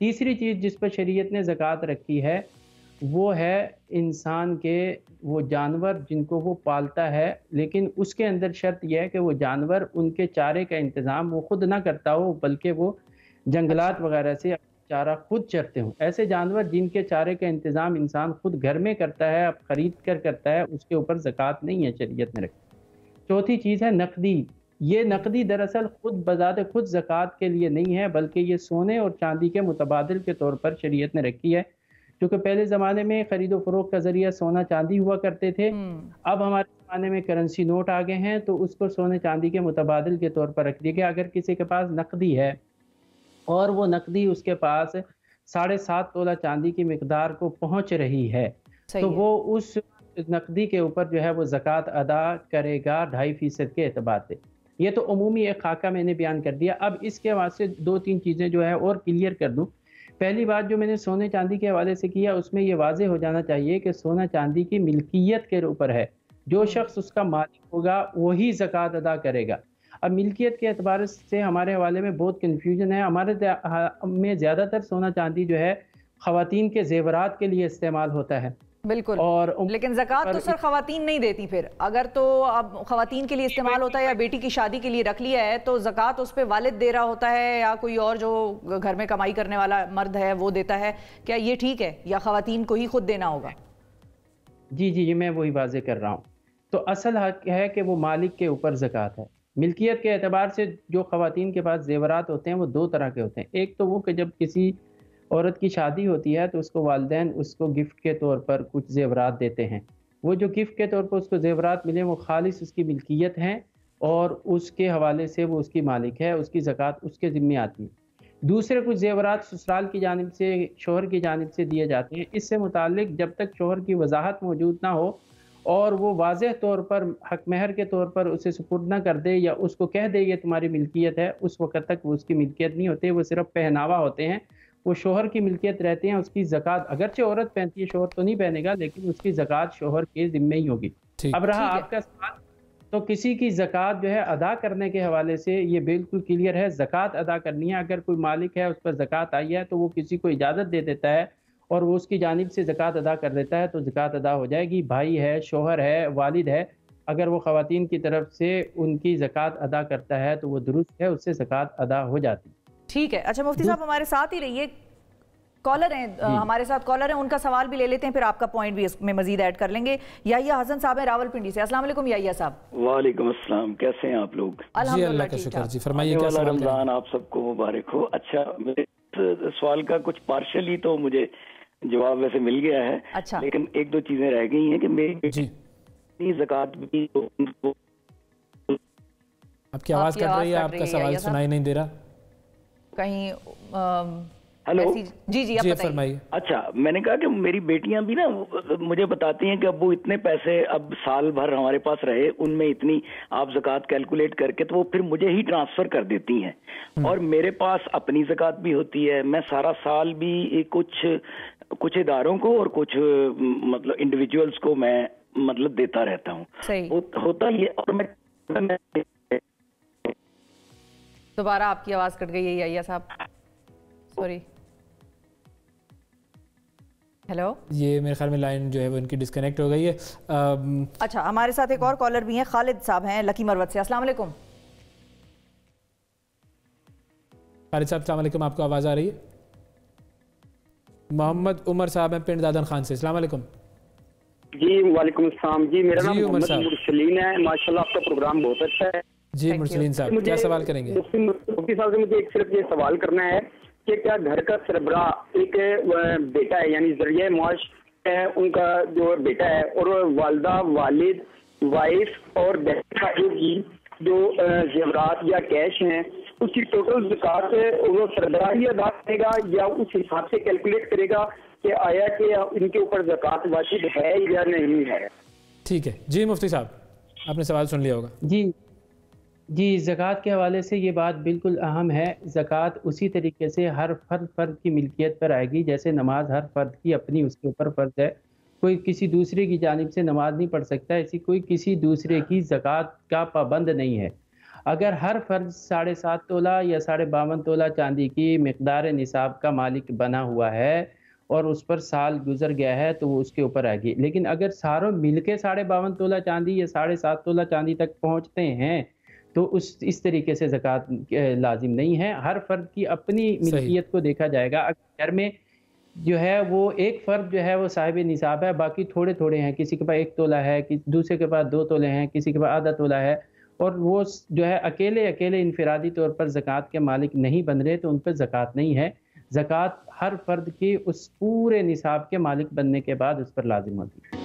تیسری چیز جس پر شریعت نے زکوٰۃ رکھی ہے وہ ہے انسان کے وہ جانور جن کو وہ پالتا ہے، لیکن اس کے اندر شرط یہ ہے کہ وہ جانور ان کے چارے کا انتظام وہ خود نہ کرتا ہو، بلکہ وہ جنگلات وغیرہ سے چارہ خود چرتے ہوں۔ ایسے جانور جن کے چارے کا انتظام انسان خود گھر میں کرتا ہے، اب خرید کر کرتا ہے، اس کے اوپر زکوٰۃ نہیں ہے شریعت نے رکھی۔ چوتھی چیز ہے نقدی۔ یہ نقدی دراصل خود بذات خود زکوٰۃ کے لیے نہیں ہے، بلکہ یہ سونے اور چاندی کے متبادل کے طور پر شریعت نے رکھی ہے، کیونکہ پہلے زمانے میں خرید و فروخت کا ذریعہ سونا چاندی ہوا کرتے تھے۔ اب ہمارے زمانے میں کرنسی نوٹ آ گئے ہیں، تو اس کو سونے چاندی کے متبادل کے طور پر رکھ دیا گیا۔ اگر کسی کے پاس نقدی ہے اور وہ نقدی اس کے پاس 7.5 تولہ چاندی کی مقدار کو پہنچ رہی ہے تو وہ اس نقدی کے اوپر جو ہے وہ زکوٰۃ ادا کرے گا 2.5% کے اعتبار سے۔ یہ تو عمومی ایک خاکہ میں نے بیان کر دیا۔ اب اس کے واسطے 2-3 چیزیں جو ہے اور کلیئر کر دوں۔ پہلی بات جو میں نے سونے چاندی کے حوالے سے کیا، اس میں یہ واضح ہو جانا چاہیے کہ سونا چاندی کی ملکیت کے اوپر ہے، جو شخص اس کا مالک ہوگا وہی زکوٰۃ ادا کرے گا۔ اب ملکیت کے اعتبار سے ہمارے حوالے میں بہت کنفیوژن ہے۔ ہمارے میں زیادہ تر سونا چاندی جو ہے خواتین کے زیورات کے لیے استعمال ہوتا ہے، بالکل، اور لیکن زکوٰۃ تو سر خواتین نہیں دیتی۔ پھر اگر تو اب خواتین کے لیے استعمال ہوتا ہے یا بیٹی کی شادی کے لیے رکھ لیا ہے تو زکوٰۃ اس پہ والد دے رہا ہوتا ہے یا کوئی اور جو گھر میں کمائی کرنے والا مرد ہے وہ دیتا ہے، کیا یہ ٹھیک ہے یا خواتین کو ہی خود دینا ہوگا؟ جی میں وہی واضح کر رہا ہوں۔ تو اصل حق ہے کہ وہ مالک کے اوپر زکوٰۃ ہے۔ ملکیت کے اعتبار سے جو خواتین کے پاس زیورات ہوتے ہیں وہ 2 طرح کے ہوتے ہیں۔ ایک تو وہ کہ جب کسی عورت کی شادی ہوتی ہے تو اس کو والدین اس کو گفٹ کے طور پر کچھ زیورات دیتے ہیں۔ وہ جو گفٹ کے طور پر اس کو زیورات ملے وہ خالص اس کی ملکیت ہیں اور اس کے حوالے سے وہ اس کی مالک ہے، اس کی زکوٰۃ اس کے ذمہ آتی ہے۔ دوسرے کچھ زیورات سسرال کی جانب سے، شوہر کی جانب سے دیے جاتے ہیں۔ اس سے متعلق جب تک شوہر کی وضاحت موجود نہ ہو اور وہ واضح طور پر حق مہر کے طور پر اسے سپرد نہ کر دے یا اس کو کہہ دے یہ تمہاری ملکیت ہے، اس وقت تک وہ اس کی ملکیت نہیں ہوتے، وہ صرف پہناوا ہوتے ہیں، وہ شوہر کی ملکیت رہتے ہیں۔ اس کی زکوٰۃ اگرچہ عورت پہنتی ہے، شوہر تو نہیں پہنے گا، لیکن اس کی زکوٰۃ شوہر کے ذمہ ہی ہوگی۔ اب رہا آپ کا سوال، تو کسی کی زکوٰۃ جو ہے ادا کرنے کے حوالے سے یہ بالکل کلیئر ہے، زکوٰۃ ادا کرنی ہے۔ اگر کوئی مالک ہے اس پر زکوٰۃ آئی ہے تو وہ کسی کو اجازت دے دیتا ہے اور وہ اس کی جانب سے زکوٰۃ ادا کر دیتا ہے تو زکوٰۃ ادا ہو جائے گی۔ بھائی ہے، شوہر ہے، والد ہے، اگر وہ خواتین کی طرف سے ان کی زکوٰۃ ادا کرتا ہے تو وہ درست ہے، اس سے زکوٰۃ ادا ہو جاتی ہے۔ ٹھیک ہے، اچھا مفتی صاحب ہمارے ساتھ ہی رہیے، کالر ہیں ہمارے ساتھ، کالر ہیں، ان کا سوال بھی لے لیتے ہیں، پھر آپ کا پوائنٹ بھی اس میں مزید ایڈ کر لیں گے۔ یحییٰ حسن صاحب ہیں راول پنڈی سے۔ السلام علیکم یحییٰ صاحب۔ وعلیکم السلام، کیسے ہیں آپ لوگ؟ جی اللہ کا شکر، جی فرمائیے کیا سوال کریں؟ رمضان آپ سب کو مبارک ہو۔ اچھا، میرے سوال کا کچھ پارشلی تو مجھے جواب ویسے مل گیا ہے، اچھا لیکن 1-2 چیزیں رہ گئی ہیں کہ میری زکوٰۃ بھی آپ کی آواز کٹ رہی ہے، آپ کا سوال سنائی نہیں دے رہا کہیں۔ ہیلو، جی فرمائیے۔ اچھا، میں نے کہا کہ میری بیٹیاں بھی نا مجھے بتاتی ہیں کہ ابو اتنے پیسے اب سال بھر ہمارے پاس رہے، ان میں اتنی آپ زکوٰۃ کیلکولیٹ کر کے تو وہ پھر مجھے ہی ٹرانسفر کر دیتی ہیں، اور میرے پاس اپنی زکوٰۃ بھی ہوتی ہے۔ میں سارا سال بھی کچھ اداروں کو اور کچھ مطلب انڈیویجولز کو میں مطلب دیتا رہتا ہوں۔ ہوتا یہ، اور میں دوبارہ آپ کی آواز کٹ گئی ہے یحییٰ صاحب، سوری۔ ہیلو، یہ میرے خیال میں لائن جو ہے وہ ان کی ڈسکنیکٹ ہو گئی ہے۔ اچھا، ہمارے ساتھ ایک اور کالر بھی ہیں، خالد صاحب ہیں لکی مروت سے۔ السلام علیکم خالد صاحب، السلام علیکم، آپ کو آواز آ رہی ہے؟ محمد عمر صاحب ہیں پنڈ دادن خان سے۔ السلام علیکم۔ جی وعلیکم السلام، جی میرا نام محمد مرسلین ہے، ماشاءاللہ آپ کا پروگرام بہت اچھا ہے۔ جی مرسلین صاحب، کیا سوال کریں گے؟ مفتی صاحب سے مجھے ایک صرف یہ سوال کرنا ہے کہ کیا گھر کا سربراہ ایک بیٹا ہے، یعنی ذریعہ معاش ہے ان کا جو بیٹا ہے، اور والدہ، والد، وائف اور بہن بھائیوں کی جو زیورات یا کیش ہیں اس کی ٹوٹل زکوٰۃ وہ سربراہ ہی ادا کرے گا یا اس حساب سے کیلکولیٹ کرے گا کہ آیا کہ ان کے اوپر زکوٰۃ واجب ہے یا نہیں ہے؟ ٹھیک ہے جی مفتی صاحب، آپ نے سوال سن لیا ہوگا۔ جی زکوٰۃ کے حوالے سے یہ بات بالکل اہم ہے۔ زکوٰۃ اسی طریقے سے ہر فرد کی ملکیت پر آئے گی جیسے نماز ہر فرد کی اپنی اس کے اوپر فرض ہے۔ کوئی کسی دوسرے کی جانب سے نماز نہیں پڑھ سکتا، ایسی کوئی کسی دوسرے کی زکوٰۃ کا پابند نہیں ہے۔ اگر ہر فرد 7.5 تولہ یا 52.5 تولہ چاندی کی مقدار نصاب کا مالک بنا ہوا ہے اور اس پر سال گزر گیا ہے تو وہ اس کے اوپر آئے گی. لیکن اگر ساروں مل کے 52.5 تولہ چاندی یا 7.5 تولہ چاندی تک پہنچتے ہیں تو اس طریقے سے زکوٰۃ لازم نہیں ہے. ہر فرد کی اپنی ملکیت کو دیکھا جائے گا. اگر گھر میں جو ہے وہ ایک فرد جو ہے وہ صاحب نصاب ہے، باقی تھوڑے تھوڑے ہیں، کسی کے پاس 1 تولہ ہے، دوسرے کے پاس 2 تولے ہیں، کسی کے پاس آدھا تولہ ہے، اور وہ جو ہے اکیلے انفرادی طور پر زکوٰۃ کے مالک نہیں بن رہے، تو ان پر زکوٰۃ نہیں ہے. زکوٰۃ ہر فرد کی اس پورے نصاب کے مالک بننے کے بعد اس پر لازم ہوتی ہے.